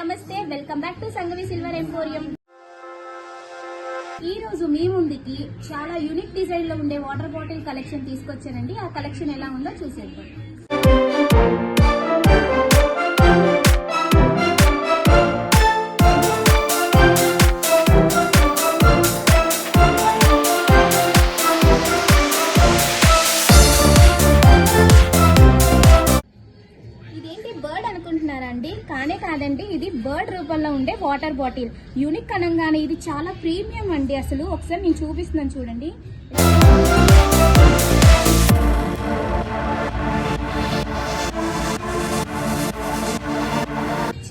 నమస్తే, welcome back to Sangavi silver emporium. ఈ రోజు మీ ముందుకి చాలా యూనిక్ డిజైన్ లో ఉండే వాటర్ బాటిల్ కలెక్షన్ తీసుకొచ్చానండి. ఆ కలెక్షన్ ఎలా ఉందో చూసేద్దాం. బర్డ్ అనుకుంటున్నారండి? కానే కాదండి, ఇది బర్డ్ రూపంలో ఉండే వాటర్ బాటిల్. యూనిక్ అనగానే ఇది చాలా ప్రీమియం అండి. అసలు ఒకసారి నేను చూపిస్తున్నాను చూడండి.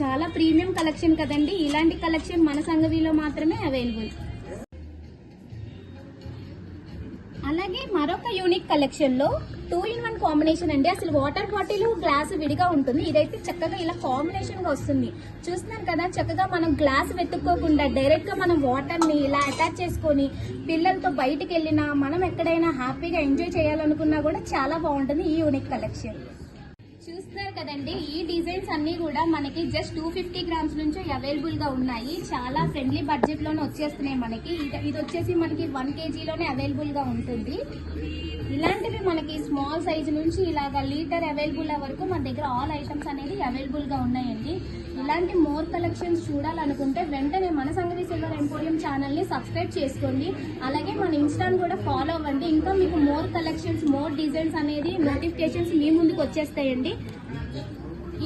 చాలా ప్రీమియం కలెక్షన్ కదండి. ఇలాంటి కలెక్షన్ మన సంగవిలో మాత్రమే అవైలబుల్. అలాగే మరొక యూనిక్ కలెక్షన్ లో 2-in-1 కాంబినేషన్ అండి. అసలు వాటర్ బాటిల్ గ్లాస్ విడిగా ఉంటుంది, ఇదైతే చక్కగా ఇలా కాంబినేషన్ గా వస్తుంది. చూస్తున్నారు కదా, చక్కగా మనం గ్లాస్ వెతుక్కోకుండా డైరెక్ట్ గా మనం వాటర్ ని ఇలా అటాచ్ చేసుకొని పిల్లలతో బయటికి వెళ్ళినా, మనం ఎక్కడైనా హ్యాపీగా ఎంజాయ్ చేయాలనుకున్నా కూడా చాలా బాగుంటుంది ఈ యూనిక్ కలెక్షన్. చూస్తున్నారు కదండి, ఈ డిజైన్స్ అన్ని కూడా మనకి జస్ట్ 250 గ్రామ్స్ నుంచి అవైలబుల్ గా ఉన్నాయి. చాలా ఫ్రెండ్లీ బడ్జెట్ లోనే వచ్చేస్తున్నాయి మనకి. ఇది వచ్చేసి మనకి 1 kg లోనే అవైలబుల్ గా ఉంటుంది. ఇలాంటివి మనకి స్మాల్ సైజ్ నుంచి ఇలాగా లీటర్ అవైలబుల్ వరకు మన దగ్గర ఆల్ ఐటమ్స్ అనేది అవైలబుల్ గా ఉన్నాయండి. ఇలాంటి మోర్ కలెక్షన్స్ చూడాలనుకుంటే వెంటనే మన సంగవి సిల్వర్ ఎంపోరియం ఛానల్ ని సబ్స్క్రైబ్ చేసుకోండి. అలాగే మన ఇన్స్టాని కూడా ఫాలో అవ్వండి. ఇంకా మీకు మోర్ కలెక్షన్స్, మోర్ డిజైన్స్ అనేది నోటిఫికేషన్స్ మీ ముందుకు వచ్చేస్తాయండి.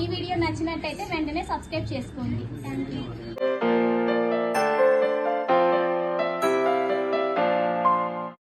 ఈ వీడియో నచ్చినట్టయితే వెంటనే సబ్స్క్రైబ్ చేసుకోండి. Thank you.